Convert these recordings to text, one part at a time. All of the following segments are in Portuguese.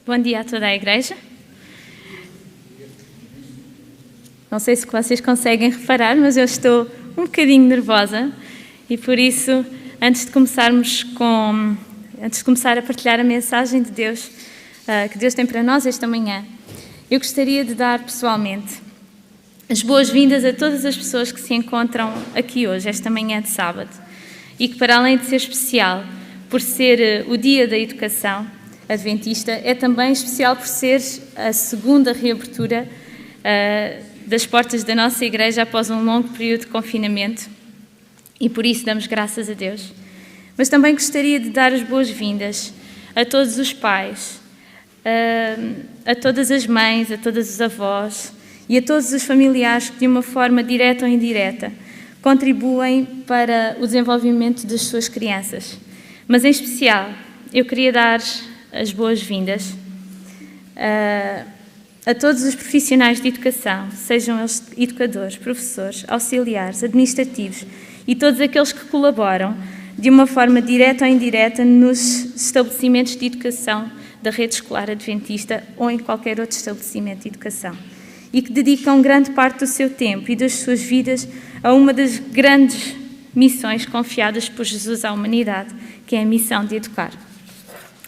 Bom dia a toda a igreja. Não sei se vocês conseguem reparar, mas eu estou um bocadinho nervosa e por isso, antes de começar a partilhar a mensagem de Deus, que Deus tem para nós esta manhã, eu gostaria de dar pessoalmente as boas-vindas a todas as pessoas que se encontram aqui hoje, esta manhã de sábado, e que, para além de ser especial por ser o Dia da Educação Adventista, é também especial por ser a segunda reabertura das portas da nossa igreja após um longo período de confinamento, e por isso damos graças a Deus. Mas também gostaria de dar as boas-vindas a todos os pais, a todas as mães, a todos os avós e a todos os familiares que, de uma forma direta ou indireta, contribuem para o desenvolvimento das suas crianças. Mas, em especial, eu queria dar as boas-vindas a todos os profissionais de educação, sejam eles educadores, professores, auxiliares, administrativos e todos aqueles que colaboram de uma forma direta ou indireta nos estabelecimentos de educação da rede escolar adventista ou em qualquer outro estabelecimento de educação, e que dedicam grande parte do seu tempo e das suas vidas a uma das grandes missões confiadas por Jesus à humanidade, que é a missão de educar.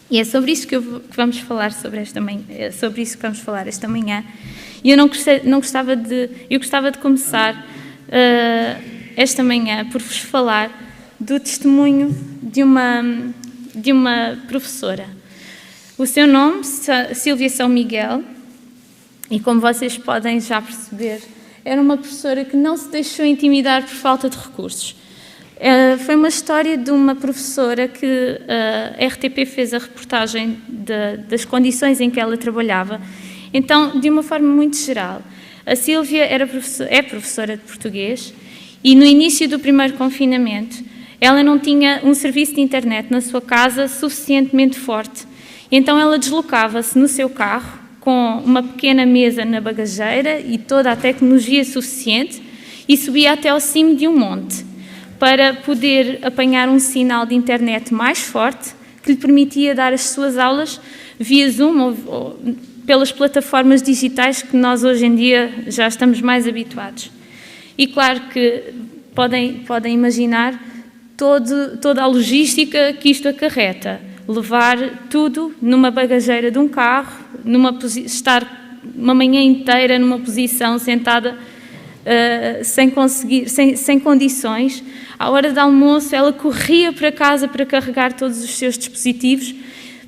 E é sobre isso que vamos falar esta manhã. E eu gostava de começar esta manhã por vos falar do testemunho de uma professora. O seu nome, Sílvia São Miguel, e como vocês podem já perceber, era uma professora que não se deixou intimidar por falta de recursos. Foi uma história de uma professora que a RTP fez a reportagem das condições em que ela trabalhava. Então, de uma forma muito geral, a Sílvia é professora de português e no início do primeiro confinamento ela não tinha um serviço de internet na sua casa suficientemente forte. Então ela deslocava-se no seu carro com uma pequena mesa na bagageira e toda a tecnologia suficiente e subia até ao cimo de um monte para poder apanhar um sinal de internet mais forte que lhe permitia dar as suas aulas via Zoom ou pelas plataformas digitais que nós hoje em dia já estamos mais habituados. E claro que podem imaginar toda a logística que isto acarreta. Levar tudo numa bagageira de um carro, estar uma manhã inteira numa posição sentada sem condições. À hora de almoço, ela corria para casa para carregar todos os seus dispositivos,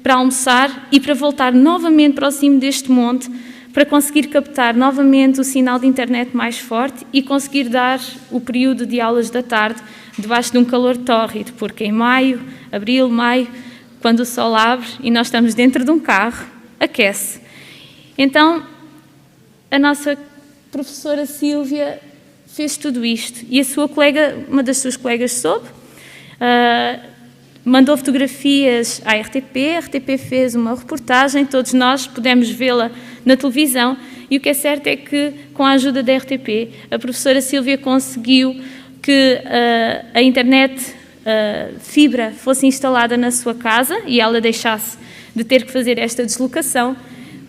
para almoçar e para voltar novamente para o cimo deste monte, para conseguir captar novamente o sinal de internet mais forte e conseguir dar o período de aulas da tarde debaixo de um calor tórrido, porque em maio, quando o sol abre e nós estamos dentro de um carro, aquece. Então, a nossa professora Sílvia fez tudo isto e uma das suas colegas soube, mandou fotografias à RTP, a RTP fez uma reportagem, todos nós pudemos vê-la na televisão e o que é certo é que, com a ajuda da RTP, a professora Sílvia conseguiu que a internet fibra fosse instalada na sua casa e ela deixasse de ter que fazer esta deslocação,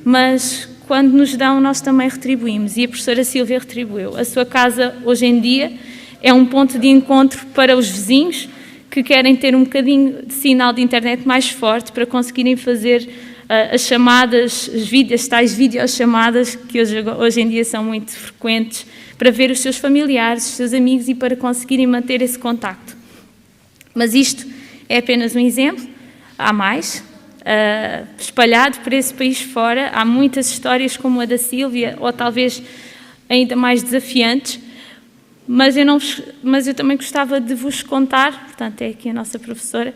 mas quando nos dão nós também retribuímos e a professora Sílvia retribuiu. A sua casa hoje em dia é um ponto de encontro para os vizinhos que querem ter um bocadinho de sinal de internet mais forte para conseguirem fazer as chamadas, as tais videochamadas que hoje em dia são muito frequentes para ver os seus familiares, os seus amigos e para conseguirem manter esse contacto. Mas isto é apenas um exemplo, há mais, espalhado por esse país fora, há muitas histórias como a da Sílvia, ou talvez ainda mais desafiantes, mas eu também gostava de vos contar, portanto é aqui a nossa professora,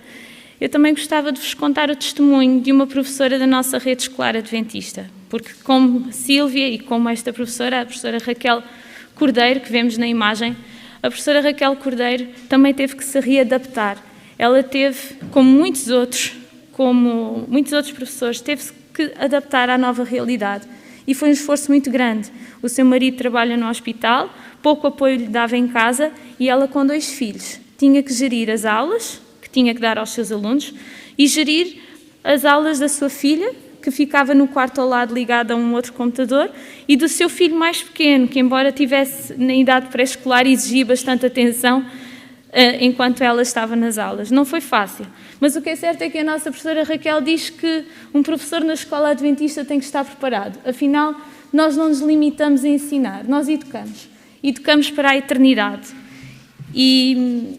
eu também gostava de vos contar o testemunho de uma professora da nossa rede escolar adventista, porque como Sílvia e como esta professora, a professora Raquel Cordeiro, que vemos na imagem, a professora Raquel Cordeiro também teve que se readaptar. Ela teve, como muitos outros professores, teve-se que adaptar à nova realidade. E foi um esforço muito grande. O seu marido trabalha no hospital, pouco apoio lhe dava em casa e ela, com 2 filhos, tinha que gerir as aulas que tinha que dar aos seus alunos e gerir as aulas da sua filha, que que ficava no quarto ao lado ligado a um outro computador, e do seu filho mais pequeno, que embora tivesse na idade pré-escolar, exigia bastante atenção enquanto ela estava nas aulas. Não foi fácil, mas o que é certo é que a nossa professora Raquel diz que um professor na escola adventista tem que estar preparado. Afinal, nós não nos limitamos a ensinar, nós educamos. Educamos para a eternidade. E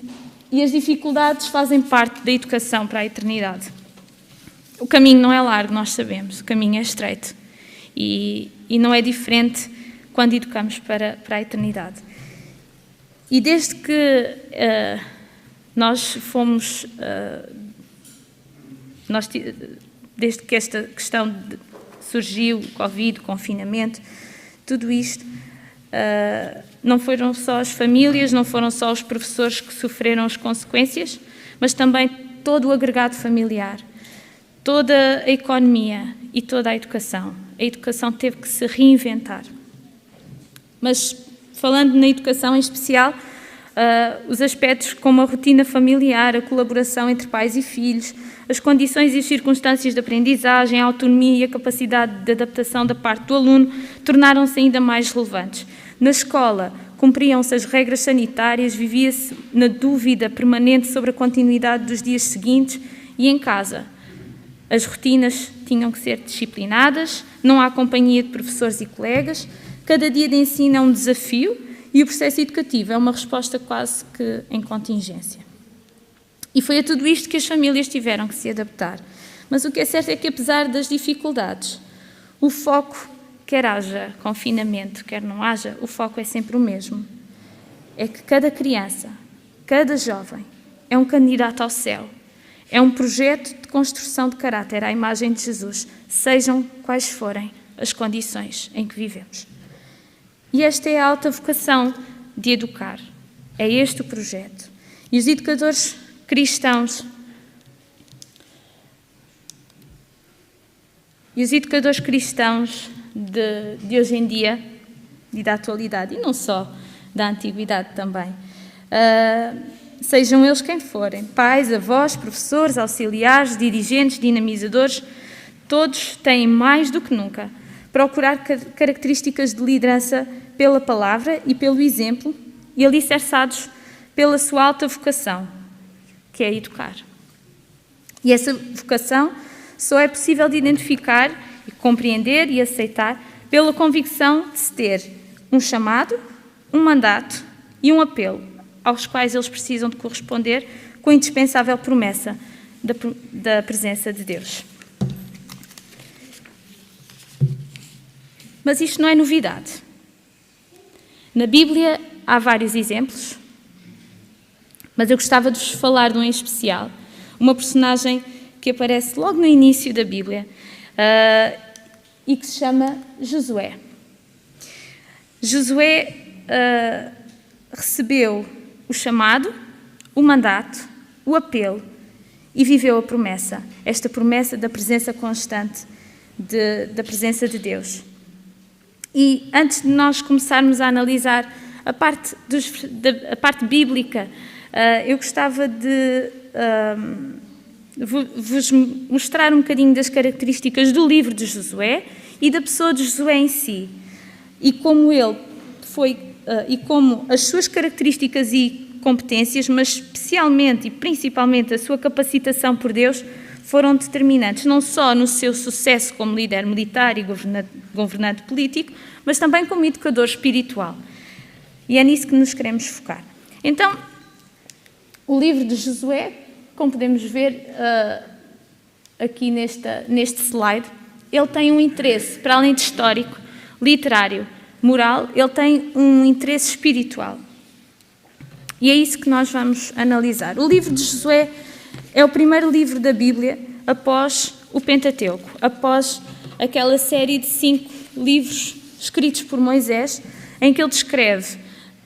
as dificuldades fazem parte da educação para a eternidade. O caminho não é largo, nós sabemos, o caminho é estreito. E não é diferente quando educamos para a eternidade. E desde que nós fomos... desde que esta questão surgiu, o Covid, o confinamento, tudo isto, não foram só as famílias, não foram só os professores que sofreram as consequências, mas também todo o agregado familiar, toda a economia e toda a educação. A educação teve que se reinventar. Mas, falando na educação em especial, os aspectos como a rotina familiar, a colaboração entre pais e filhos, as condições e as circunstâncias de aprendizagem, a autonomia e a capacidade de adaptação da parte do aluno tornaram-se ainda mais relevantes. Na escola, cumpriam-se as regras sanitárias, vivia-se na dúvida permanente sobre a continuidade dos dias seguintes, e em casa, as rotinas tinham que ser disciplinadas, não há companhia de professores e colegas, cada dia de ensino é um desafio e o processo educativo é uma resposta quase que em contingência. E foi a tudo isto que as famílias tiveram que se adaptar. Mas o que é certo é que, apesar das dificuldades, o foco, quer haja confinamento, quer não haja, o foco é sempre o mesmo. É que cada criança, cada jovem, é um candidato ao céu. É um projeto de construção de caráter à imagem de Jesus, sejam quais forem as condições em que vivemos. E esta é a alta vocação de educar. É este o projeto. E os educadores cristãos de hoje em dia e da atualidade, e não só da antiguidade também, sejam eles quem forem, pais, avós, professores, auxiliares, dirigentes, dinamizadores, todos têm mais do que nunca procurar características de liderança pela palavra e pelo exemplo e alicerçados pela sua alta vocação, que é educar. E essa vocação só é possível de identificar, compreender e aceitar pela convicção de se ter um chamado, um mandato e um apelo, aos quais eles precisam de corresponder com a indispensável promessa da presença de Deus. Mas isto não é novidade. Na Bíblia há vários exemplos, mas eu gostava de vos falar de um em especial, uma personagem que aparece logo no início da Bíblia e que se chama Josué. Josué recebeu o chamado, o mandato, o apelo e viveu a promessa, esta promessa da presença constante da presença de Deus. E antes de nós começarmos a analisar a parte bíblica, eu gostava de vos mostrar um bocadinho das características do livro de Josué e da pessoa de Josué em si, e como ele foi, e como as suas características e competências, mas especialmente e principalmente a sua capacitação por Deus, foram determinantes, não só no seu sucesso como líder militar e governante político, mas também como educador espiritual. E é nisso que nos queremos focar. Então, o livro de Josué, como podemos ver aqui neste slide, ele tem um interesse, para além de histórico, literário, moral, ele tem um interesse espiritual. E é isso que nós vamos analisar. O livro de Josué é o primeiro livro da Bíblia após o Pentateuco, após aquela série de 5 livros escritos por Moisés, em que ele descreve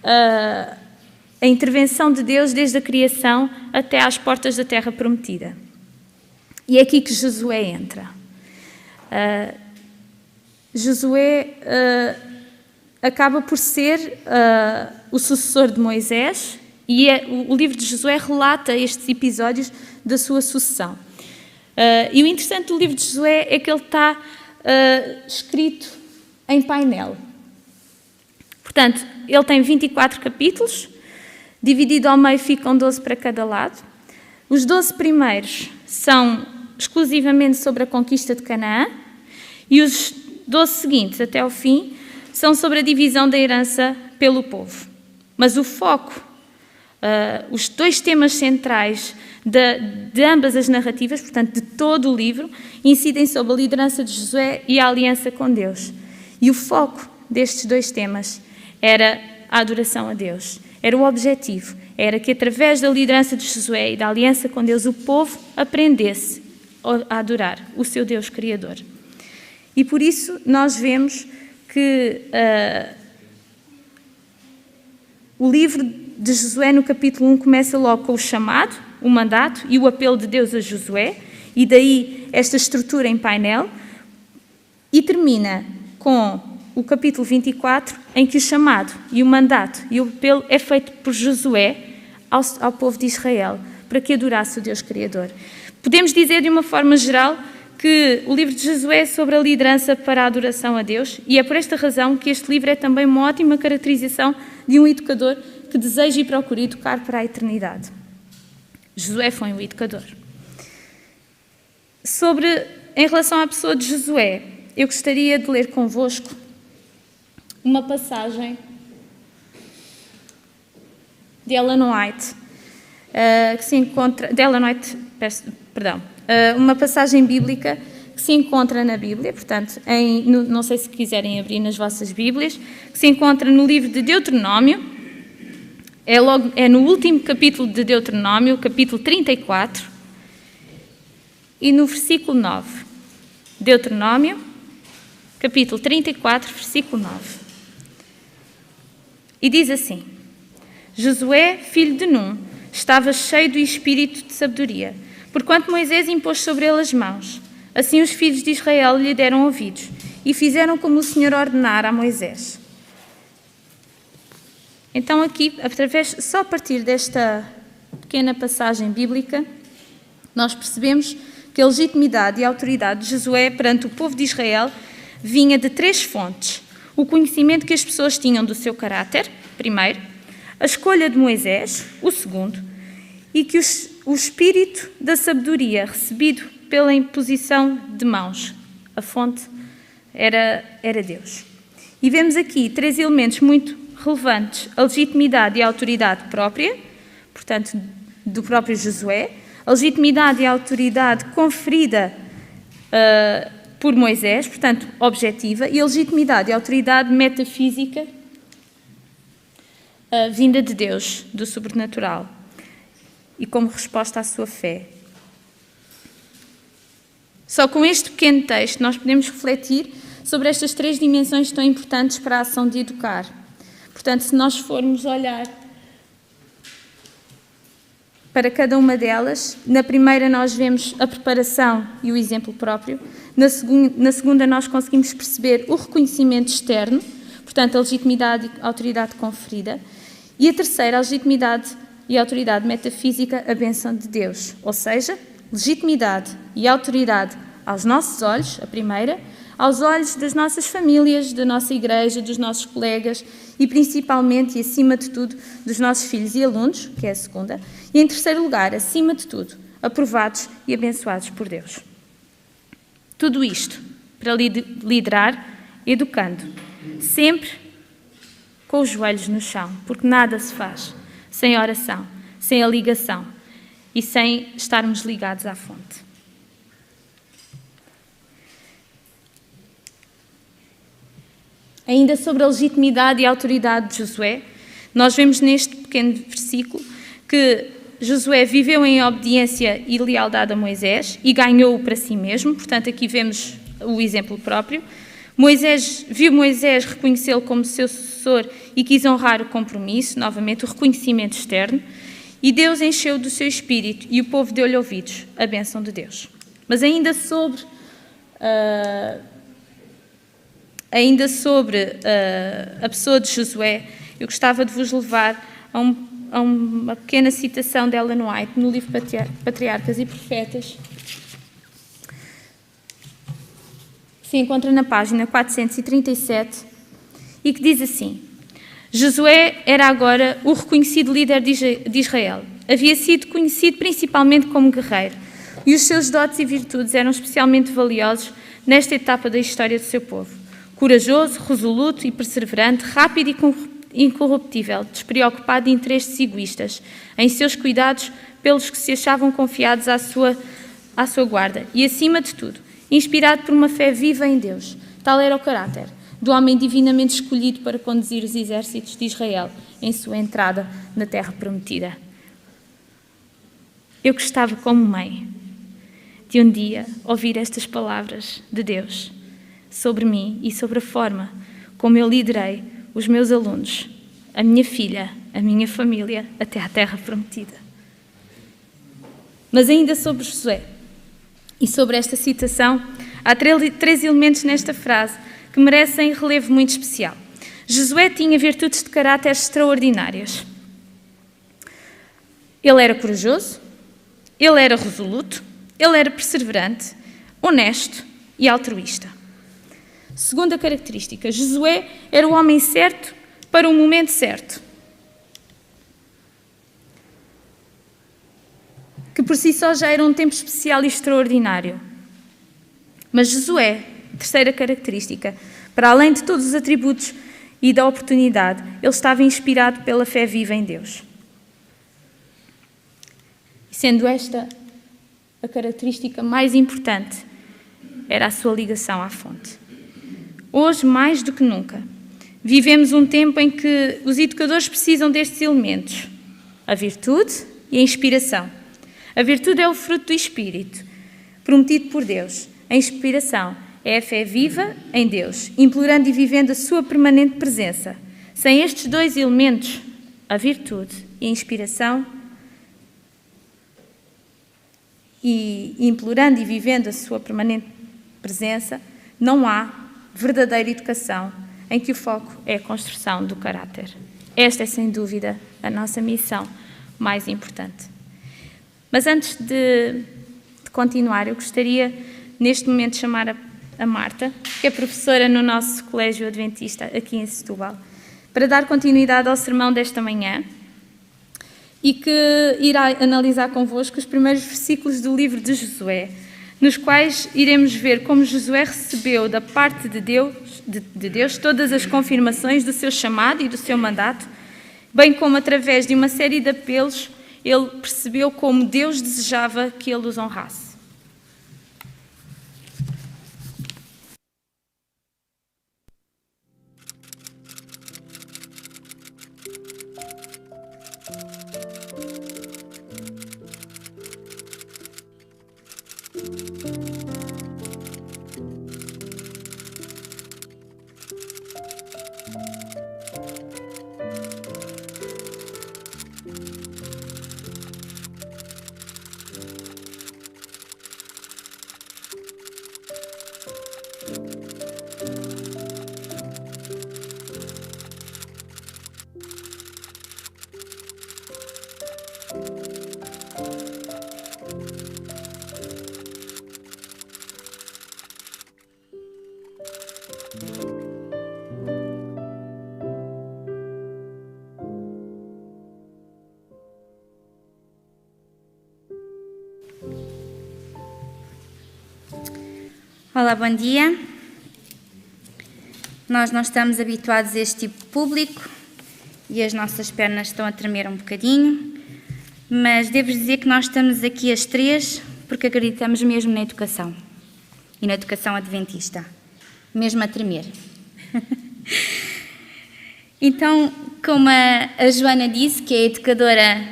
a intervenção de Deus desde a criação até às portas da Terra Prometida. E é aqui que Josué entra. Josué acaba por ser o sucessor de Moisés, e o livro de Josué relata estes episódios da sua sucessão. E o interessante do livro de Josué é que ele está escrito em painel. Portanto, ele tem 24 capítulos, dividido ao meio ficam 12 para cada lado. Os 12 primeiros são exclusivamente sobre a conquista de Canaã e os 12 seguintes, até ao fim, são sobre a divisão da herança pelo povo. Mas o foco, os dois temas centrais de ambas as narrativas, portanto, de todo o livro, incidem sobre a liderança de Josué e a aliança com Deus. E o foco destes dois temas era a adoração a Deus. Era o objetivo, era que através da liderança de Josué e da aliança com Deus, o povo aprendesse a adorar o seu Deus Criador. E por isso nós vemos que o livro de Josué, no capítulo 1, começa logo com o chamado, o mandato e o apelo de Deus a Josué, e daí esta estrutura em painel, e termina com o capítulo 24, em que o chamado e o mandato e o apelo é feito por Josué ao povo de Israel, para que adorasse o Deus Criador. Podemos dizer de uma forma geral que o livro de Josué é sobre a liderança para a adoração a Deus, e é por esta razão que este livro é também uma ótima caracterização de um educador que deseja e procura educar para a eternidade. Josué foi um educador. Em relação à pessoa de Josué, eu gostaria de ler convosco uma passagem de Ellen White, que se encontra... De Ellen White, uma passagem bíblica que se encontra na Bíblia, portanto, não sei se quiserem abrir nas vossas Bíblias, que se encontra no livro de Deuteronômio, é no último capítulo de Deuteronômio, capítulo 34, e no versículo 9. Deuteronômio, capítulo 34, versículo 9. E diz assim: Josué, filho de Num, estava cheio do espírito de sabedoria, porquanto Moisés impôs sobre ele as mãos. Assim os filhos de Israel lhe deram ouvidos e fizeram como o Senhor ordenara a Moisés. Então aqui, só a partir desta pequena passagem bíblica, nós percebemos que a legitimidade e a autoridade de Josué perante o povo de Israel vinha de 3 fontes. O conhecimento que as pessoas tinham do seu caráter, primeiro, a escolha de Moisés, o segundo, e que o espírito da sabedoria recebido pela imposição de mãos, a fonte era Deus. E vemos aqui 3 elementos muito relevantes: a legitimidade e a autoridade própria, portanto, do próprio Josué, a legitimidade e a autoridade conferida por Moisés, portanto, objetiva, e a legitimidade e a autoridade metafísica vinda de Deus, do sobrenatural, e como resposta à sua fé. Só com este pequeno texto nós podemos refletir sobre estas 3 dimensões tão importantes para a ação de educar. Portanto, se nós formos olhar para cada uma delas, na primeira nós vemos a preparação e o exemplo próprio, na segunda nós conseguimos perceber o reconhecimento externo, portanto a legitimidade e a autoridade conferida, e a terceira, a legitimidade e a autoridade metafísica, a bênção de Deus, ou seja, legitimidade e autoridade aos nossos olhos, a primeira, aos olhos das nossas famílias, da nossa igreja, dos nossos colegas e principalmente e acima de tudo dos nossos filhos e alunos, que é a segunda, e em terceiro lugar, acima de tudo, aprovados e abençoados por Deus. Tudo isto para liderar educando, sempre com os joelhos no chão, porque nada se faz sem oração, sem a ligação e sem estarmos ligados à fonte. Ainda sobre a legitimidade e a autoridade de Josué, nós vemos neste pequeno versículo que Josué viveu em obediência e lealdade a Moisés e ganhou-o para si mesmo, portanto aqui vemos o exemplo próprio. Viu Moisés reconhecê-lo como seu sucessor e quis honrar o compromisso, novamente o reconhecimento externo, e Deus encheu do seu espírito e o povo deu-lhe ouvidos, a bênção de Deus. Mas ainda sobre a pessoa de Josué, eu gostava de vos levar a uma pequena citação de Ellen White no livro Patriarcas e Profetas, se encontra na página 437, e que diz assim: Josué era agora o reconhecido líder de Israel. Havia sido conhecido principalmente como guerreiro, e os seus dotes e virtudes eram especialmente valiosos nesta etapa da história do seu povo. Corajoso, resoluto e perseverante, rápido e incorruptível, despreocupado de interesses egoístas, em seus cuidados pelos que se achavam confiados à sua guarda, e, acima de tudo, inspirado por uma fé viva em Deus. Tal era o caráter do homem divinamente escolhido para conduzir os exércitos de Israel em sua entrada na Terra Prometida. Eu gostava, como mãe, de um dia ouvir estas palavras de Deus sobre mim e sobre a forma como eu liderei os meus alunos, a minha filha, a minha família, até à Terra Prometida. Mas ainda sobre Josué e sobre esta citação, há três elementos nesta frase que merecem relevo muito especial. Josué tinha virtudes de caráter extraordinárias. Ele era corajoso, ele era resoluto, ele era perseverante, honesto e altruísta. Segunda característica, Josué era o homem certo para o momento certo, que por si só já era um tempo especial e extraordinário. Mas Josué, terceira característica, para além de todos os atributos e da oportunidade, ele estava inspirado pela fé viva em Deus. E sendo esta a característica mais importante, era a sua ligação à fonte. Hoje, mais do que nunca, vivemos um tempo em que os educadores precisam destes elementos: a virtude e a inspiração. A virtude é o fruto do Espírito, prometido por Deus. A inspiração é a fé viva em Deus, implorando e vivendo a sua permanente presença. Sem estes dois elementos, a virtude e a inspiração, e implorando e vivendo a sua permanente presença, não há verdadeira educação em que o foco é a construção do caráter. Esta é, sem dúvida, a nossa missão mais importante. Mas antes de continuar, eu gostaria, neste momento, de chamar a Marta, que é professora no nosso Colégio Adventista aqui em Setúbal, para dar continuidade ao sermão desta manhã e que irá analisar convosco os primeiros versículos do livro de Josué, nos quais iremos ver como Josué recebeu da parte de Deus todas as confirmações do seu chamado e do seu mandato, bem como através de uma série de apelos ele percebeu como Deus desejava que ele os honrasse. Olá, bom dia. Nós não estamos habituados a este tipo de público e as nossas pernas estão a tremer um bocadinho, mas devo dizer que nós estamos aqui as três porque acreditamos mesmo na educação e na educação adventista, mesmo a tremer. Então, como a Joana disse, que é educadora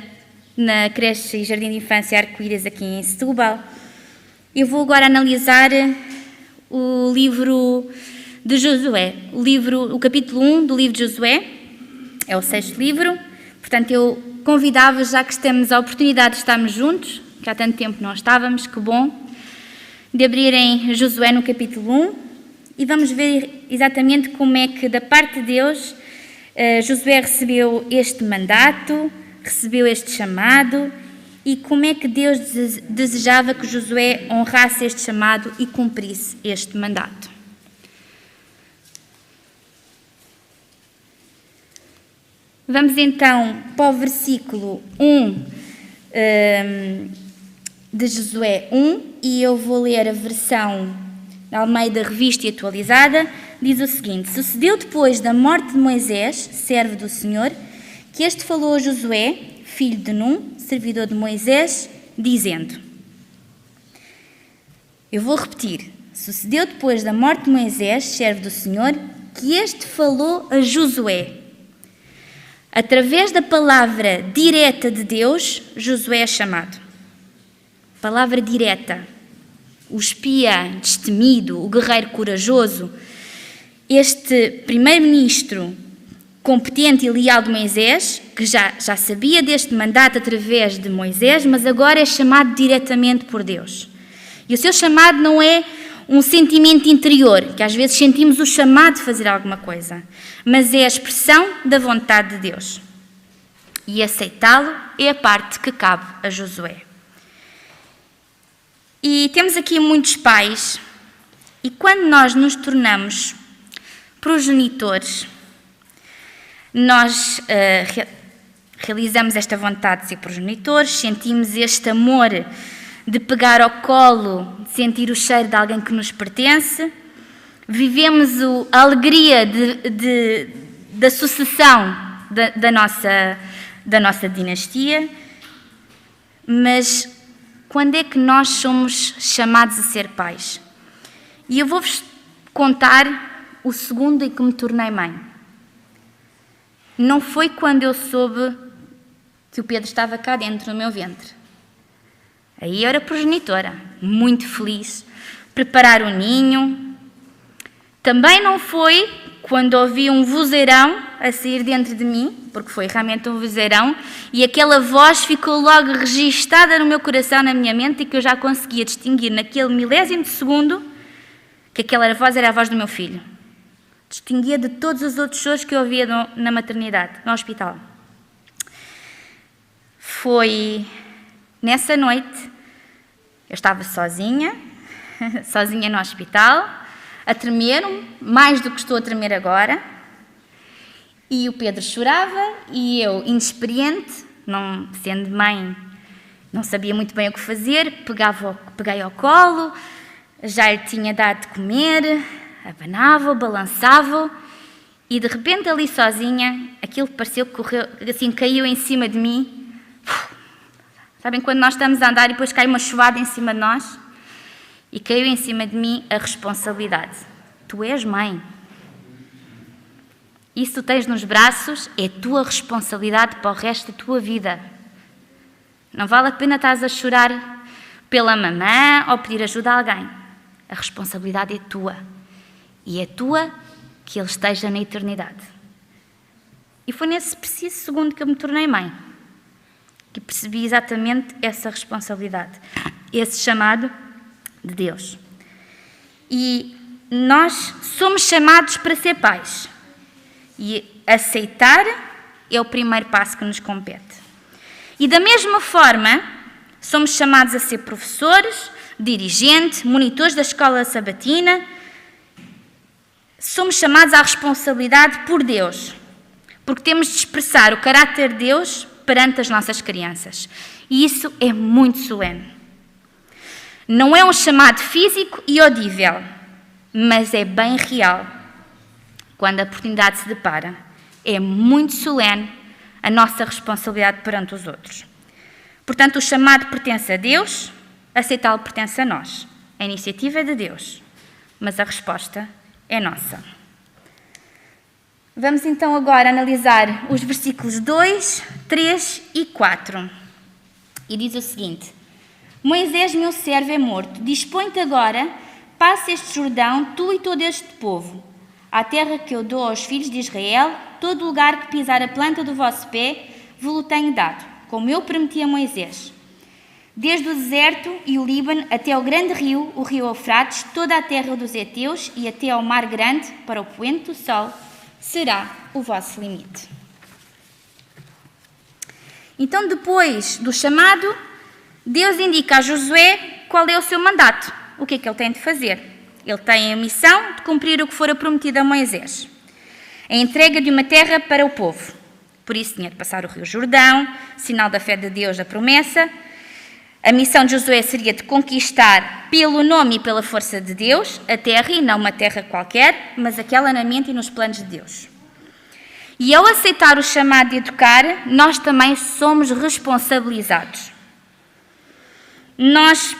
na creche e jardim de infância Arco-Íris aqui em Setúbal, eu vou agora analisar o livro de Josué, o capítulo 1 do livro de Josué, é o 6º livro. Portanto, eu convidava, já que temos a oportunidade de estarmos juntos, que há tanto tempo não estávamos, que bom, de abrirem Josué no capítulo 1 e vamos ver exatamente como é que, da parte de Deus, Josué recebeu este mandato, recebeu este chamado, e como é que Deus desejava que Josué honrasse este chamado e cumprisse este mandato. Vamos então para o versículo 1 de Josué 1, e eu vou ler a versão da Almeida Revista e Atualizada. Diz o seguinte: sucedeu depois da morte de Moisés, servo do Senhor, que este falou a Josué, filho de Num, servidor de Moisés, dizendo... Eu vou repetir. Sucedeu depois da morte de Moisés, servo do Senhor, que este falou a Josué. Através da palavra direta de Deus, Josué é chamado. Palavra direta. O espia destemido, o guerreiro corajoso, este primeiro-ministro competente e leal de Moisés, que já sabia deste mandato através de Moisés, mas agora é chamado diretamente por Deus. E o seu chamado não é um sentimento interior, que às vezes sentimos o chamado de fazer alguma coisa, mas é a expressão da vontade de Deus. E aceitá-lo é a parte que cabe a Josué. E temos aqui muitos pais, e quando nós nos tornamos progenitores, nós realizamos esta vontade de ser progenitores, sentimos este amor de pegar ao colo, de sentir o cheiro de alguém que nos pertence, vivemos a alegria da sucessão da nossa dinastia, mas quando é que nós somos chamados a ser pais? E eu vou-vos contar o segundo em que me tornei mãe. Não foi quando eu soube que o Pedro estava cá dentro no meu ventre. Aí eu era progenitora, muito feliz, preparar o ninho. Também não foi quando ouvi um vozeirão a sair dentro de mim, porque foi realmente um vozeirão, e aquela voz ficou logo registada no meu coração, na minha mente, e que eu já conseguia distinguir naquele milésimo de segundo que aquela voz era a voz do meu filho. Distinguia de todos os outros sons que eu ouvia na maternidade, no hospital. Foi nessa noite, eu estava sozinha no hospital, a tremer, mais do que estou a tremer agora, e o Pedro chorava, e eu, inexperiente, não sendo mãe, não sabia muito bem o que fazer, peguei ao colo, já lhe tinha dado de comer, abanava-o, balançava-o, e de repente ali sozinha, aquilo pareceu que correu, assim, caiu em cima de mim. Sabem quando nós estamos a andar e depois cai uma chuvada em cima de nós? E caiu em cima de mim a responsabilidade. Tu és mãe. Isso tu tens nos braços é tua responsabilidade para o resto da tua vida. Não vale a pena estás a chorar pela mamã ou pedir ajuda a alguém. A responsabilidade é tua. E é tua que ele esteja na eternidade. E foi nesse preciso segundo que eu me tornei mãe, que percebi exatamente essa responsabilidade, esse chamado de Deus. E nós somos chamados para ser pais. E aceitar é o primeiro passo que nos compete. E da mesma forma, somos chamados a ser professores, dirigentes, monitores da escola sabatina. Somos chamados à responsabilidade por Deus, porque temos de expressar o caráter de Deus perante as nossas crianças. E isso é muito solene. Não é um chamado físico e audível, mas é bem real. Quando a oportunidade se depara, é muito solene a nossa responsabilidade perante os outros. Portanto, o chamado pertence a Deus, aceitá-lo pertence a nós. A iniciativa é de Deus, mas a resposta é nossa. Vamos então agora analisar os versículos 2, 3 e 4. E diz o seguinte: Moisés, meu servo, é morto. Dispõe-te agora, passa este Jordão, tu e todo este povo, à terra que eu dou aos filhos de Israel, todo lugar que pisar a planta do vosso pé, vos-lo tenho dado, como eu prometi a Moisés. Desde o deserto e o Líbano até ao grande rio, o rio Eufrates, toda a terra dos heteus e até ao mar grande, para o poente do sol, será o vosso limite. Então, depois do chamado, Deus indica a Josué qual é o seu mandato, o que é que ele tem de fazer. Ele tem a missão de cumprir o que fora prometido a Moisés, a entrega de uma terra para o povo. Por isso tinha de passar o rio Jordão, sinal da fé de Deus, da promessa. A missão de Josué seria de conquistar, pelo nome e pela força de Deus, a terra, e não uma terra qualquer, mas aquela na mente e nos planos de Deus. E ao aceitar o chamado de educar, nós também somos responsabilizados. Nós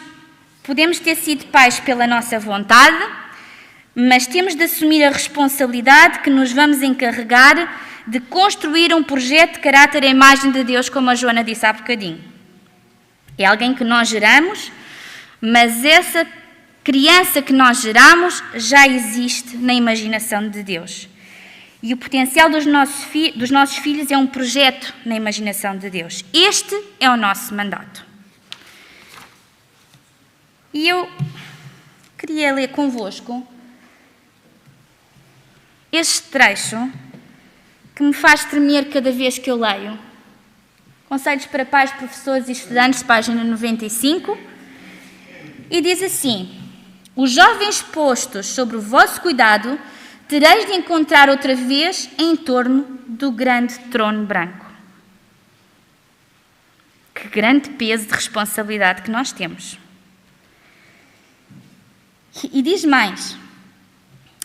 podemos ter sido pais pela nossa vontade, mas temos de assumir a responsabilidade que nos vamos encarregar de construir um projeto de caráter à imagem de Deus, como a Joana disse há bocadinho. É alguém que nós geramos, mas essa criança que nós geramos já existe na imaginação de Deus. E o potencial dos nossos filhos é um projeto na imaginação de Deus. Este é o nosso mandato. E eu queria ler convosco este trecho que me faz tremer cada vez que eu leio. Conselhos para pais, professores e estudantes, página 95. E diz assim: os jovens postos sobre o vosso cuidado tereis de encontrar outra vez em torno do grande trono branco. Que grande peso de responsabilidade que nós temos. E diz mais: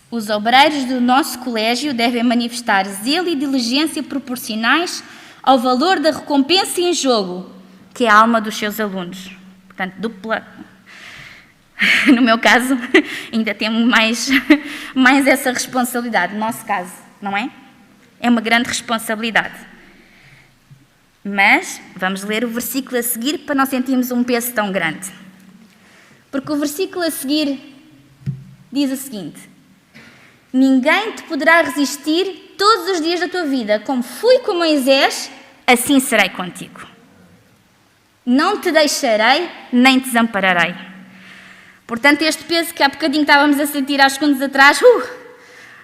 os obreiros do nosso colégio devem manifestar zelo e diligência proporcionais ao valor da recompensa em jogo, que é a alma dos seus alunos. Portanto, dupla. No meu caso, ainda temos mais essa responsabilidade, no nosso caso, não é? É uma grande responsabilidade. Mas vamos ler o versículo a seguir para não sentirmos um peso tão grande. Porque o versículo a seguir diz o seguinte: ninguém te poderá resistir todos os dias da tua vida, como fui com Moisés, assim serei contigo. Não te deixarei, nem te desampararei. Portanto, este peso que há bocadinho estávamos a sentir há segundos atrás,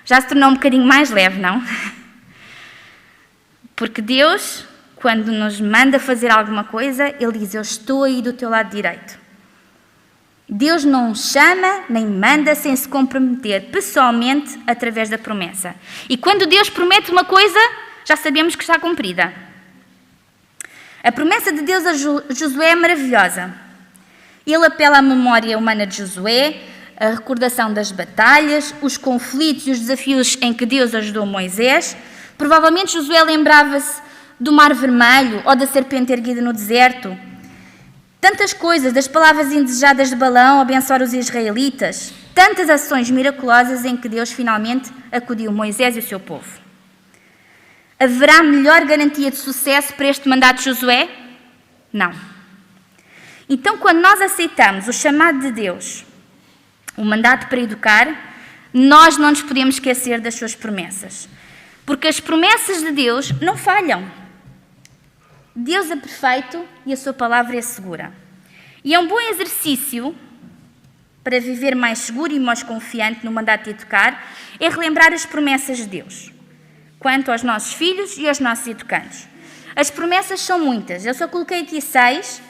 já se tornou um bocadinho mais leve, não? Porque Deus, quando nos manda fazer alguma coisa, Ele diz: eu estou aí do teu lado direito. Deus não chama nem manda sem se comprometer pessoalmente através da promessa. E quando Deus promete uma coisa, já sabemos que está cumprida. A promessa de Deus a Josué é maravilhosa. Ele apela à memória humana de Josué, a recordação das batalhas, os conflitos e os desafios em que Deus ajudou Moisés. Provavelmente Josué lembrava-se do Mar Vermelho ou da serpente erguida no deserto. Tantas coisas, das palavras indesejadas de Balaão a abençoar os israelitas. Tantas ações miraculosas em que Deus finalmente acudiu Moisés e o seu povo. Haverá melhor garantia de sucesso para este mandato de Josué? Não. Então, quando nós aceitamos o chamado de Deus, o mandato para educar, nós não nos podemos esquecer das suas promessas. Porque as promessas de Deus não falham. Deus é perfeito e a sua palavra é segura. E é um bom exercício para viver mais seguro e mais confiante no mandato de educar, é relembrar as promessas de Deus, quanto aos nossos filhos e aos nossos educandos. As promessas são muitas, eu só coloquei aqui 6,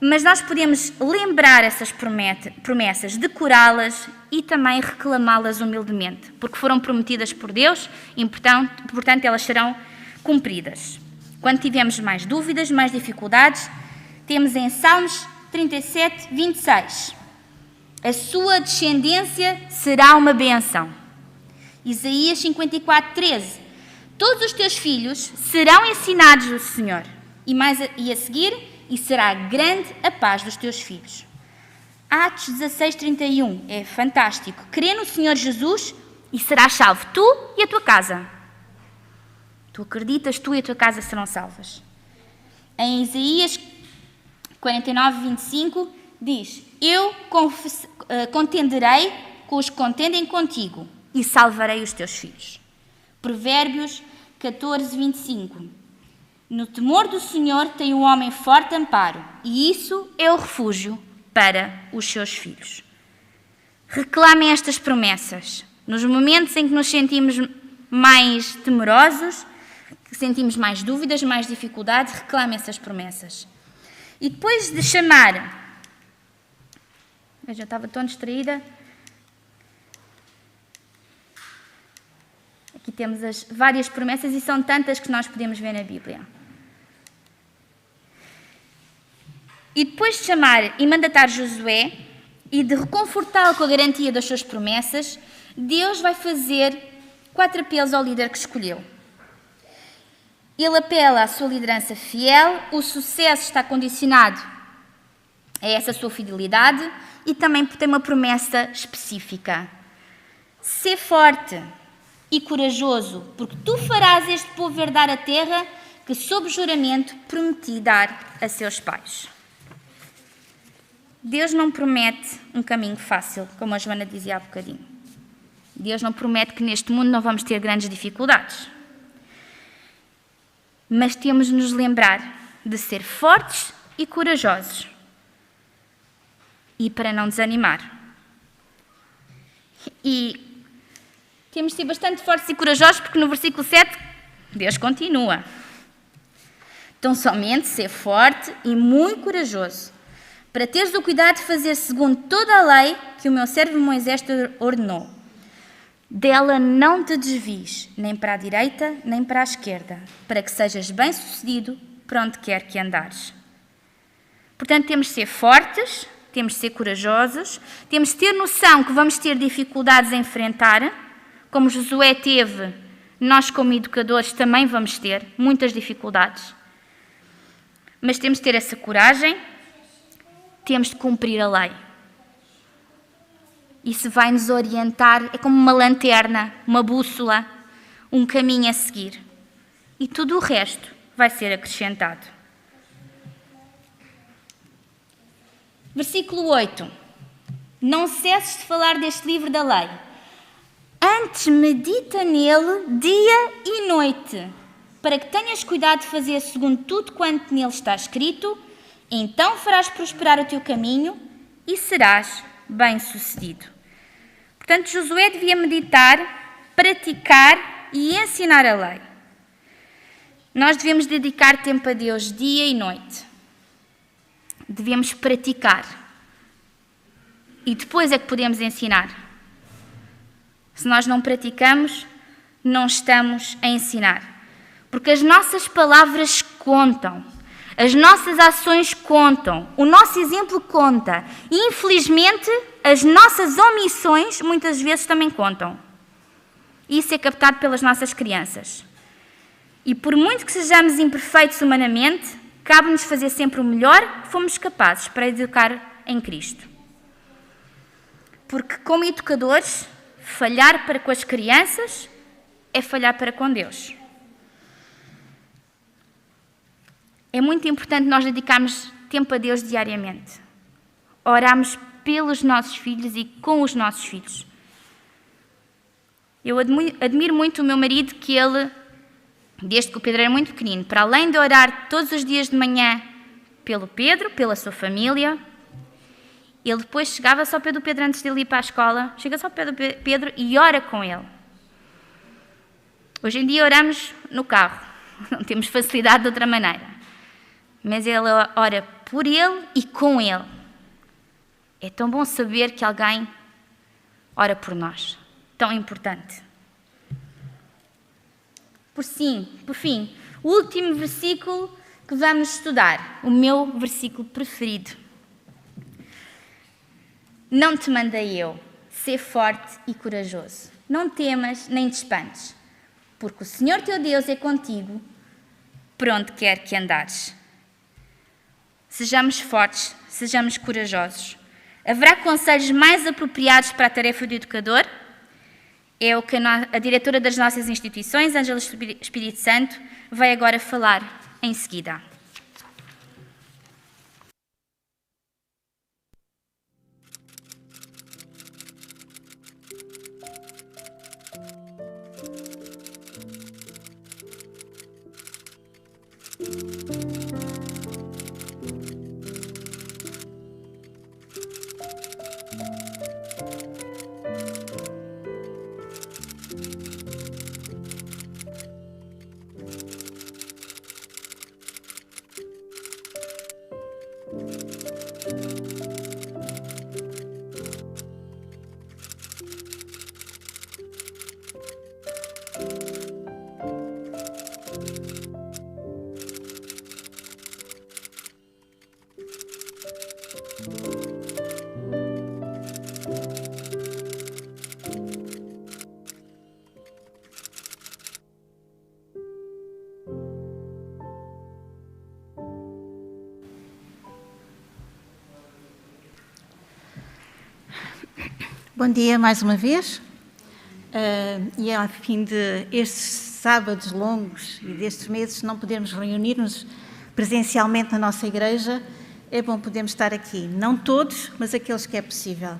mas nós podemos lembrar essas promessas, decorá-las e também reclamá-las humildemente, porque foram prometidas por Deus e, portanto, elas serão cumpridas. Quando tivermos mais dúvidas, mais dificuldades, temos em Salmos 37, 26. A sua descendência será uma bênção. Isaías 54, 13. Todos os teus filhos serão ensinados do Senhor. E a seguir, e será grande a paz dos teus filhos. Atos 16, 31. É fantástico. Crê no Senhor Jesus e serás salvo, tu e a tua casa. Tu acreditas, tu e a tua casa serão salvas. Em Isaías 49, 25, diz: eu contenderei com os que contendem contigo e salvarei os teus filhos. Provérbios 14, 25. No temor do Senhor tem o homem forte amparo, e isso é o refúgio para os seus filhos. Reclamem estas promessas. Nos momentos em que nos sentimos mais temerosos, que sentimos mais dúvidas, mais dificuldades, reclamem essas promessas. E depois de chamar... Eu já estava tão distraída. Aqui temos as várias promessas e são tantas que nós podemos ver na Bíblia. E depois de chamar e mandatar Josué e de reconfortá-lo com a garantia das suas promessas, Deus vai fazer 4 apelos ao líder que escolheu. Ele apela à sua liderança fiel, o sucesso está condicionado a essa sua fidelidade e também tem uma promessa específica. Sê forte e corajoso, porque tu farás este povo herdar a terra que, sob juramento, prometi dar a seus pais. Deus não promete um caminho fácil, como a Joana dizia há bocadinho. Deus não promete que neste mundo não vamos ter grandes dificuldades. Mas temos de nos lembrar de ser fortes e corajosos. E para não desanimar. E temos de ser bastante fortes e corajosos, porque no versículo 7, Deus continua. Então, somente ser forte e muito corajoso, para teres o cuidado de fazer segundo toda a lei que o meu servo Moisés te ordenou. Dela não te desvies, nem para a direita, nem para a esquerda, para que sejas bem-sucedido por onde quer que andares. Portanto, temos de ser fortes, temos de ser corajosos, temos de ter noção que vamos ter dificuldades a enfrentar, como Josué teve, nós como educadores também vamos ter muitas dificuldades. Mas temos de ter essa coragem, temos de cumprir a lei. Isso vai nos orientar, é como uma lanterna, uma bússola, um caminho a seguir. E tudo o resto vai ser acrescentado. Versículo 8. Não cesses de falar deste livro da lei. Antes medita nele dia e noite, para que tenhas cuidado de fazer segundo tudo quanto nele está escrito, então farás prosperar o teu caminho e serás bem-sucedido. Portanto, Josué devia meditar, praticar e ensinar a lei. Nós devemos dedicar tempo a Deus dia e noite. Devemos praticar. E depois é que podemos ensinar. Se nós não praticamos, não estamos a ensinar. Porque as nossas palavras contam. As nossas ações contam, o nosso exemplo conta. E, infelizmente, as nossas omissões muitas vezes também contam. Isso é captado pelas nossas crianças. E por muito que sejamos imperfeitos humanamente, cabe-nos fazer sempre o melhor que fomos capazes para educar em Cristo. Porque, como educadores, falhar para com as crianças é falhar para com Deus. É muito importante nós dedicarmos tempo a Deus diariamente. Orarmos pelos nossos filhos e com os nossos filhos. Eu admiro muito o meu marido, que ele, desde que o Pedro era muito pequenino, para além de orar todos os dias de manhã pelo Pedro, pela sua família, ele depois chegava-se ao pé do Pedro antes de ele ir para a escola, chega-se ao pé do Pedro e ora com ele. Hoje em dia oramos no carro, não temos facilidade de outra maneira. Mas ele ora por ele e com ele. É tão bom saber que alguém ora por nós. Tão importante. Por fim, o último versículo que vamos estudar. O meu versículo preferido. Não te mandei eu. Sê forte e corajoso. Não temas nem te espantes. Porque o Senhor teu Deus é contigo por onde quer que andares. Sejamos fortes, sejamos corajosos. Haverá conselhos mais apropriados para a tarefa do educador? É o que a diretora das nossas instituições, Ângela Espírito Santo, vai agora falar em seguida. Bom dia mais uma vez, e ao fim de estes sábados longos e destes meses não podermos reunir-nos presencialmente na nossa igreja, é bom podermos estar aqui, não todos, mas aqueles que é possível.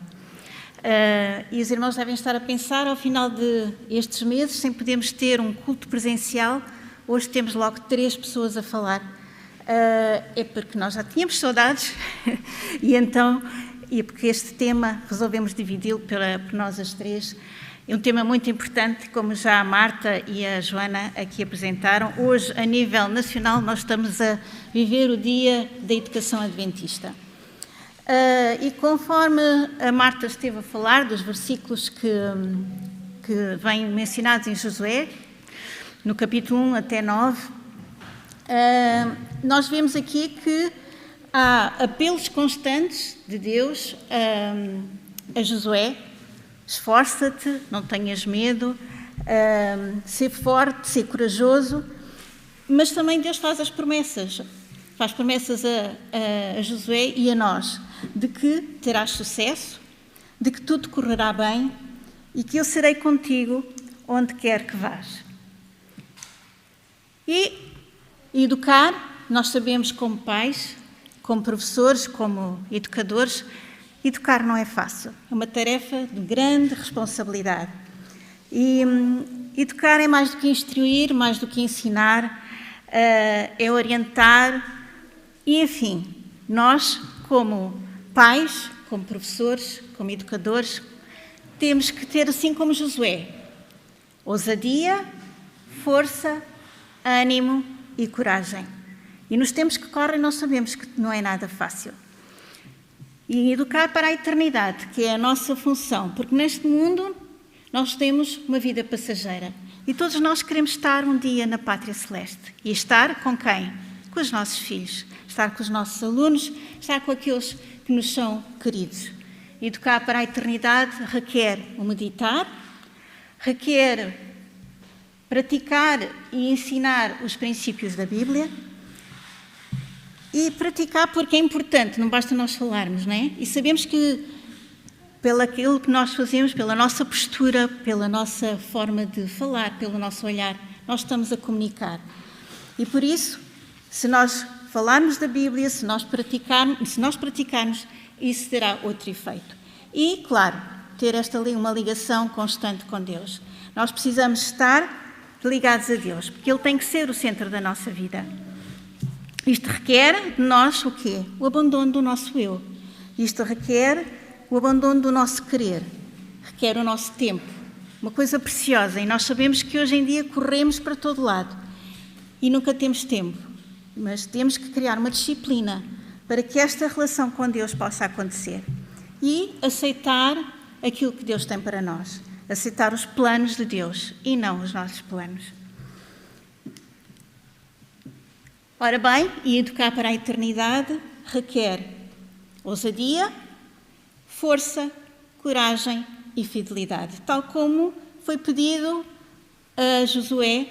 E os irmãos devem estar a pensar, ao final destes meses, sem podermos ter um culto presencial, hoje temos logo 3 pessoas a falar. É porque nós já tínhamos saudades e porque este tema resolvemos dividi-lo por nós as 3. É um tema muito importante, como já a Marta e a Joana aqui apresentaram. Hoje, a nível nacional, nós estamos a viver o Dia da Educação Adventista. E conforme a Marta esteve a falar dos versículos que vêm mencionados em Josué, no capítulo 1 até 9, nós vemos aqui que há apelos constantes de Deus a Josué: esforça-te, não tenhas medo, ser forte, ser corajoso, mas também Deus faz promessas a Josué e a nós, de que terás sucesso, de que tudo correrá bem e que eu serei contigo onde quer que vás. E educar, nós sabemos como pais, como professores, como educadores, educar não é fácil, é uma tarefa de grande responsabilidade. E educar é mais do que instruir, mais do que ensinar, é orientar e, enfim, nós, como pais, como professores, como educadores, temos que ter, assim como Josué, ousadia, força, ânimo e coragem. E nos tempos que correm nós sabemos que não é nada fácil. E educar para a eternidade, que é a nossa função, porque neste mundo nós temos uma vida passageira e todos nós queremos estar um dia na Pátria Celeste. E estar com quem? Com os nossos filhos, estar com os nossos alunos, estar com aqueles que nos são queridos. Educar para a eternidade requer o meditar, requer praticar e ensinar os princípios da Bíblia. E praticar porque é importante, não basta nós falarmos, não é? E sabemos que, pelo aquilo que nós fazemos, pela nossa postura, pela nossa forma de falar, pelo nosso olhar, nós estamos a comunicar. E por isso, se nós falarmos da Bíblia, se nós praticarmos, isso terá outro efeito. E, claro, ter uma ligação constante com Deus. Nós precisamos estar ligados a Deus, porque Ele tem que ser o centro da nossa vida. Isto requer de nós o quê? O abandono do nosso eu. Isto requer o abandono do nosso querer. Requer o nosso tempo. Uma coisa preciosa. E nós sabemos que hoje em dia corremos para todo lado. E nunca temos tempo. Mas temos que criar uma disciplina para que esta relação com Deus possa acontecer. E aceitar aquilo que Deus tem para nós. Aceitar os planos de Deus e não os nossos planos. Ora bem, e educar para a eternidade requer ousadia, força, coragem e fidelidade, tal como foi pedido a Josué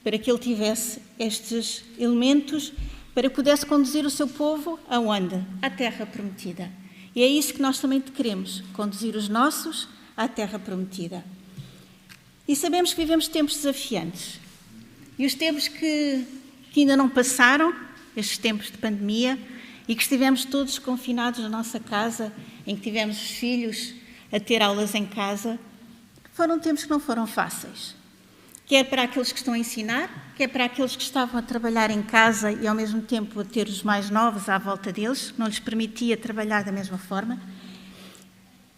para que ele tivesse estes elementos para que pudesse conduzir o seu povo aonde? À terra prometida. E é isso que nós também queremos, conduzir os nossos à terra prometida. E sabemos que vivemos tempos desafiantes. E os tempos que ainda não passaram, estes tempos de pandemia, e que estivemos todos confinados na nossa casa, em que tivemos os filhos a ter aulas em casa, foram tempos que não foram fáceis. Quer para aqueles que estão a ensinar, quer para aqueles que estavam a trabalhar em casa e ao mesmo tempo a ter os mais novos à volta deles, que não lhes permitia trabalhar da mesma forma,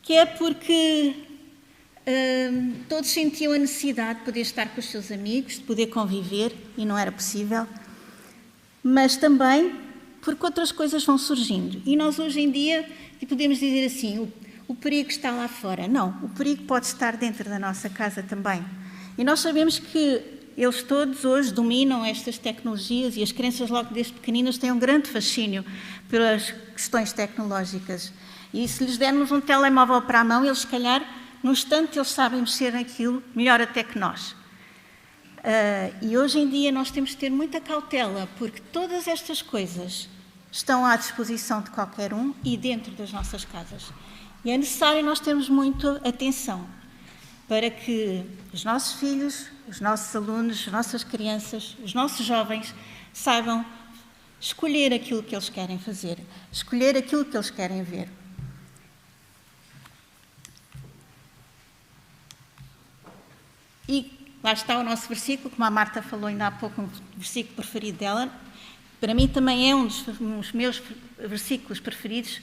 quer porque todos sentiam a necessidade de poder estar com os seus amigos, de poder conviver, e não era possível, mas também porque outras coisas vão surgindo. E nós hoje em dia podemos dizer assim, o perigo está lá fora. Não, o perigo pode estar dentro da nossa casa também. E nós sabemos que eles todos hoje dominam estas tecnologias e as crianças logo desde pequeninas têm um grande fascínio pelas questões tecnológicas. E se lhes dermos um telemóvel para a mão, eles se calhar, num instante, eles sabem mexer naquilo melhor até que nós. E hoje em dia nós temos de ter muita cautela, porque todas estas coisas estão à disposição de qualquer um e dentro das nossas casas. E é necessário nós termos muito atenção para que os nossos filhos, os nossos alunos, as nossas crianças, os nossos jovens saibam escolher aquilo que eles querem fazer, escolher aquilo que eles querem ver. E lá está o nosso versículo, como a Marta falou ainda há pouco, um versículo preferido dela. Para mim também é um dos meus versículos preferidos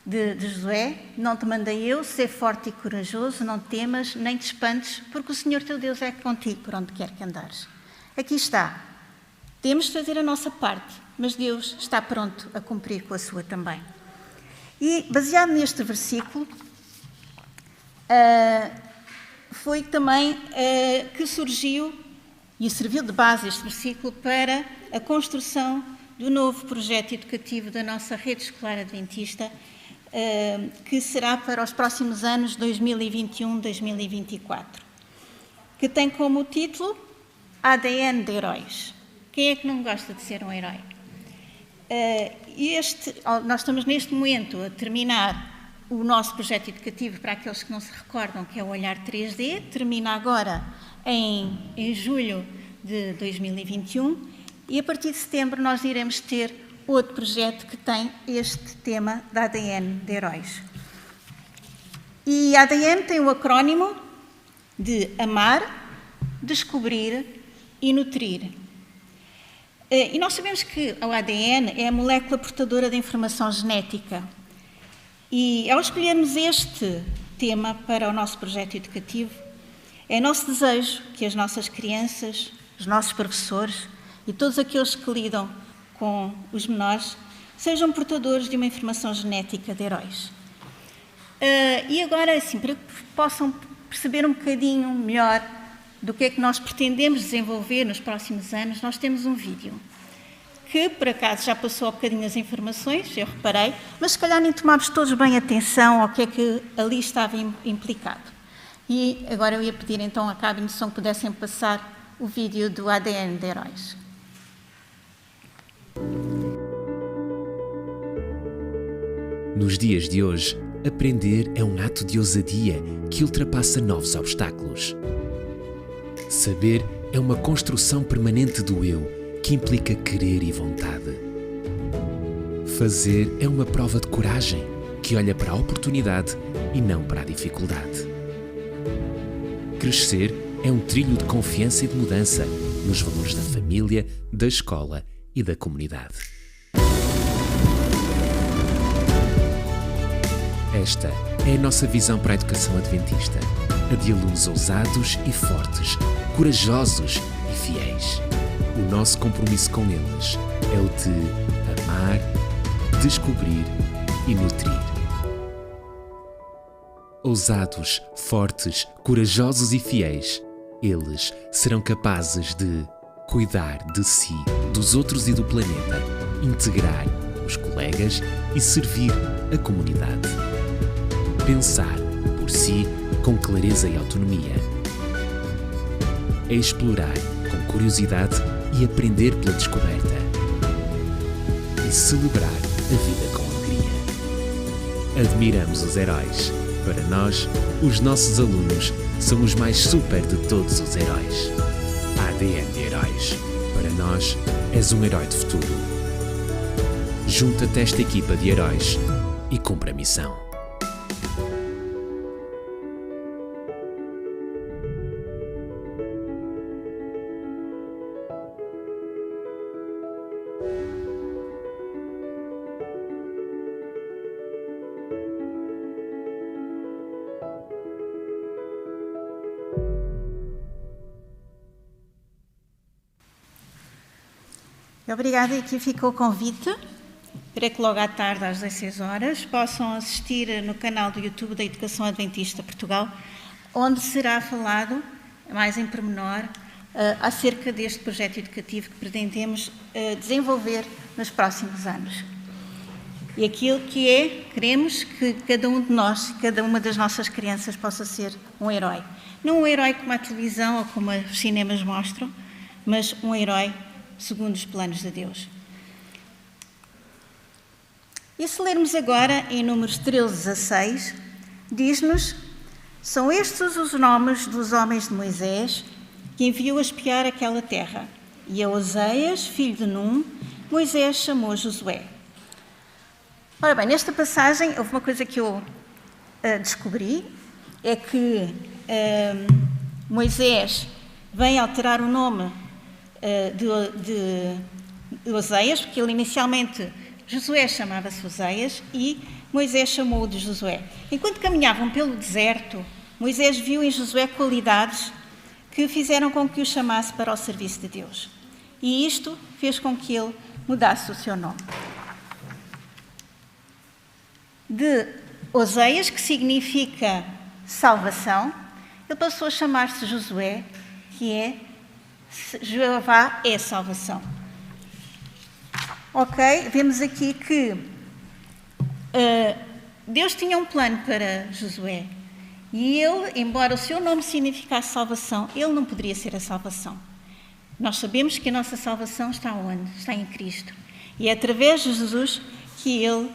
de Josué. Não te mandei eu, ser forte e corajoso, não temas, nem te espantes, porque o Senhor teu Deus é contigo por onde quer que andares. Aqui está. Temos de fazer a nossa parte, mas Deus está pronto a cumprir com a sua também. E baseado neste versículo, foi também que surgiu e serviu de base este versículo para a construção do novo projeto educativo da nossa rede escolar adventista, que será para os próximos anos 2021-2024, que tem como título ADN de Heróis. Quem é que não gosta de ser um herói? Nós estamos neste momento a terminar o nosso projeto educativo, para aqueles que não se recordam, que é o Olhar 3D, termina agora em julho de 2021 e a partir de setembro nós iremos ter outro projeto que tem este tema da ADN de Heróis. E a ADN tem o acrónimo de Amar, Descobrir e Nutrir. E nós sabemos que o ADN é a molécula portadora da informação genética. E ao escolhermos este tema para o nosso projeto educativo, é nosso desejo que as nossas crianças, os nossos professores e todos aqueles que lidam com os menores sejam portadores de uma informação genética de heróis. E agora, assim, para que possam perceber um bocadinho melhor do que é que nós pretendemos desenvolver nos próximos anos, nós temos um vídeo que, por acaso, já passou um bocadinho as informações, eu reparei, mas se calhar nem tomámos todos bem atenção ao que é que ali estava implicado. E agora eu ia pedir então à cabine de som que pudessem passar o vídeo do ADN de Heróis. Nos dias de hoje, aprender é um ato de ousadia que ultrapassa novos obstáculos. Saber é uma construção permanente do eu, que implica querer e vontade. Fazer é uma prova de coragem, que olha para a oportunidade e não para a dificuldade. Crescer é um trilho de confiança e de mudança nos valores da família, da escola e da comunidade. Esta é a nossa visão para a educação adventista, a de alunos ousados e fortes, corajosos e fiéis. O nosso compromisso com eles é o de amar, descobrir e nutrir. Ousados, fortes, corajosos e fiéis, eles serão capazes de cuidar de si, dos outros e do planeta, integrar os colegas e servir a comunidade. Pensar por si com clareza e autonomia. É explorar com curiosidade e aprender pela descoberta. E celebrar a vida com alegria. Admiramos os heróis. Para nós, os nossos alunos são os mais super de todos os heróis. ADN de Heróis. Para nós, és um herói de futuro. Junta-te a esta equipa de heróis e cumpre a missão. Obrigada, e aqui fica o convite para que logo à tarde, às 16 horas, possam assistir no canal do YouTube da Educação Adventista Portugal, onde será falado, mais em pormenor, acerca deste projeto educativo que pretendemos desenvolver nos próximos anos. E aquilo que queremos que cada um de nós, cada uma das nossas crianças possa ser um herói. Não um herói como a televisão ou como os cinemas mostram, mas um herói segundo os planos de Deus. E se lermos agora em Números 13, 16, Diz-nos: são estes os nomes dos homens de Moisés que enviou a espiar aquela terra. E a Oseias, filho de Num, Moisés chamou Josué. Ora bem, nesta passagem houve uma coisa que eu descobri, é que Moisés vem alterar o nome de Oseias, porque ele inicialmente, Josué chamava-se Oseias e Moisés chamou-o de Josué. Enquanto caminhavam pelo deserto, Moisés viu em Josué qualidades que fizeram com que o chamasse para o serviço de Deus. E isto fez com que ele mudasse o seu nome. De Oseias, que significa salvação, ele passou a chamar-se Josué, que é Jeová é salvação. Ok? Vemos aqui que Deus tinha um plano para Josué. E ele, embora o seu nome significasse salvação, ele não poderia ser a salvação. Nós sabemos que a nossa salvação está onde? Está em Cristo. E é através de Jesus que ele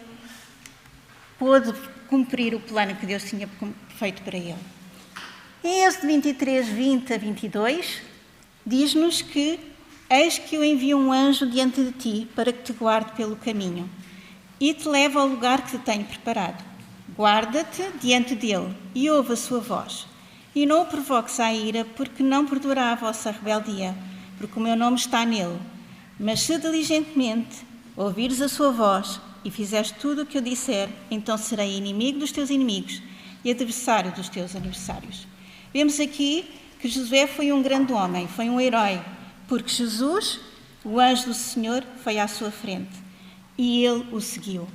pôde cumprir o plano que Deus tinha feito para ele. Em Êxodo 23, 20 a 22, diz-nos que eis que eu envio um anjo diante de ti para que te guarde pelo caminho e te leve ao lugar que te tenho preparado. Guarda-te diante dele e ouve a sua voz. E não o provoques à ira, porque não perdoará a vossa rebeldia, porque o meu nome está nele. Mas se diligentemente ouvires a sua voz e fizeres tudo o que eu disser, então serei inimigo dos teus inimigos e adversário dos teus adversários. Vemos aqui que Josué foi um grande homem, foi um herói, porque Jesus, o anjo do Senhor, foi à sua frente e ele o seguiu.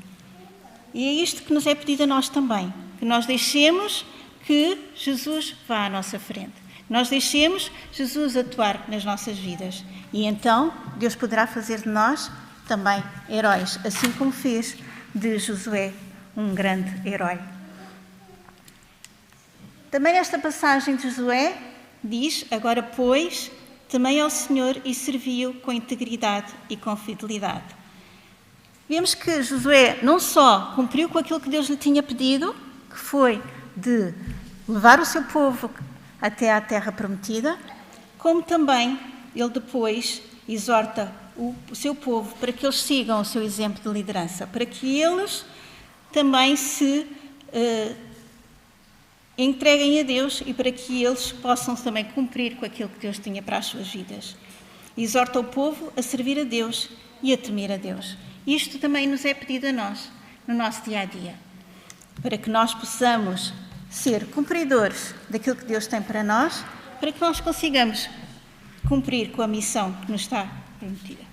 E é isto que nos é pedido a nós também, que nós deixemos que Jesus vá à nossa frente. Nós deixemos Jesus atuar nas nossas vidas. E então Deus poderá fazer de nós também heróis, assim como fez de Josué um grande herói. Também nesta passagem de Josué diz: agora, pois, temei ao Senhor e servi-o com integridade e com fidelidade. Vemos que Josué não só cumpriu com aquilo que Deus lhe tinha pedido, que foi de levar o seu povo até à terra prometida, como também ele depois exorta o seu povo para que eles sigam o seu exemplo de liderança, para que eles também se entreguem a Deus e para que eles possam também cumprir com aquilo que Deus tinha para as suas vidas. Exorta o povo a servir a Deus e a temer a Deus. Isto também nos é pedido a nós, no nosso dia-a-dia, para que nós possamos ser cumpridores daquilo que Deus tem para nós, para que nós consigamos cumprir com a missão que nos está prometida.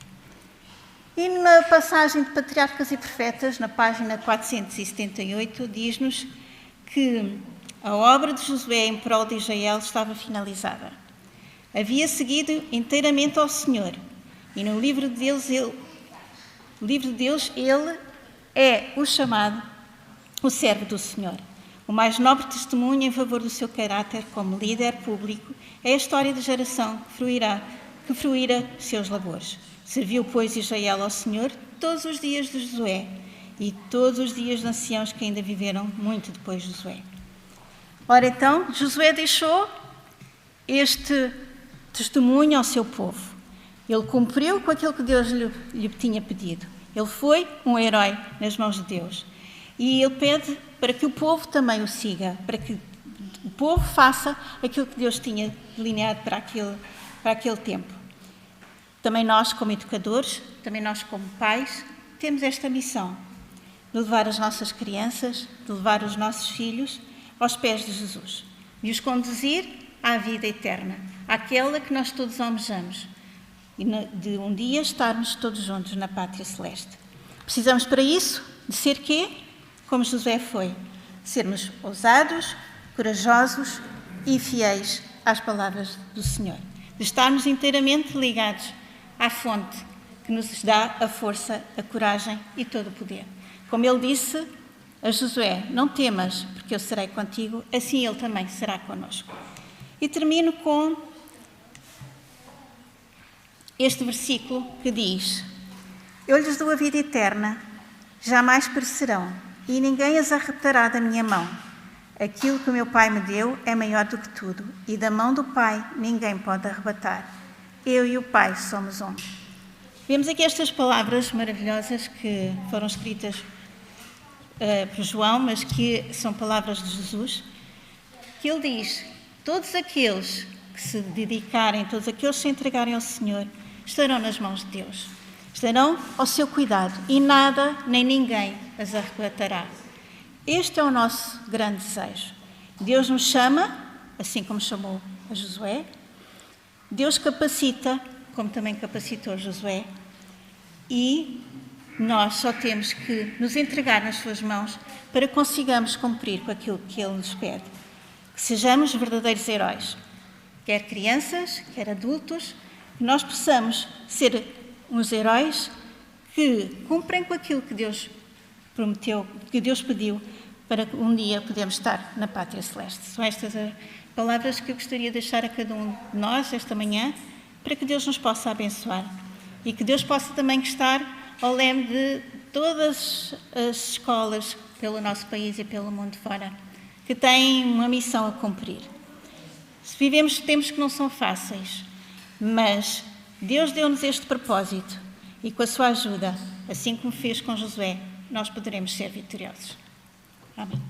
E na passagem de Patriarcas e Profetas, na página 478, diz-nos que a obra de Josué em prol de Israel estava finalizada. Havia seguido inteiramente ao Senhor, e no livro de Deus ele é o chamado, o servo do Senhor. O mais nobre testemunho em favor do seu caráter como líder público é a história de geração que fruíra seus labores. Serviu, pois, Israel ao Senhor todos os dias de Josué e todos os dias de anciãos que ainda viveram muito depois de Josué. Ora então, Josué deixou este testemunho ao seu povo. Ele cumpriu com aquilo que Deus lhe tinha pedido. Ele foi um herói nas mãos de Deus. E ele pede para que o povo também o siga, para que o povo faça aquilo que Deus tinha delineado para aquele tempo. Também nós, como educadores, também nós, como pais, temos esta missão de levar as nossas crianças, de levar os nossos filhos aos pés de Jesus, de os conduzir à vida eterna, àquela que nós todos almejamos, e de um dia estarmos todos juntos na pátria celeste. Precisamos para isso de ser quê? Como Josué foi, sermos ousados, corajosos e fiéis às palavras do Senhor, de estarmos inteiramente ligados à fonte que nos dá a força, a coragem e todo o poder. Como ele disse a Josué: não temas, porque eu serei contigo, assim ele também será connosco. E termino com este versículo que diz: eu lhes dou a vida eterna, jamais perecerão, e ninguém as arrebatará da minha mão. Aquilo que o meu Pai me deu é maior do que tudo, e da mão do Pai ninguém pode arrebatar. Eu e o Pai somos um. Vemos aqui estas palavras maravilhosas que foram escritas por João, mas que são palavras de Jesus, que ele diz: todos aqueles que se dedicarem, todos aqueles que se entregarem ao Senhor, estarão nas mãos de Deus, estarão ao seu cuidado, e nada nem ninguém as arrebatará. Este é o nosso grande desejo. Deus nos chama, assim como chamou a Josué. Deus capacita, como também capacitou Josué. E nós só temos que nos entregar nas suas mãos para que consigamos cumprir com aquilo que Ele nos pede. Que sejamos verdadeiros heróis. Quer crianças, quer adultos, que nós possamos ser uns heróis que cumprem com aquilo que Deus prometeu, que Deus pediu, para que um dia podermos estar na Pátria Celeste. São estas as palavras que eu gostaria de deixar a cada um de nós esta manhã, para que Deus nos possa abençoar e que Deus possa também estar ao leme de todas as escolas pelo nosso país e pelo mundo fora, que têm uma missão a cumprir. Se vivemos tempos que não são fáceis, mas Deus deu-nos este propósito e com a sua ajuda, assim como fez com Josué, nós poderemos ser vitoriosos. Amém.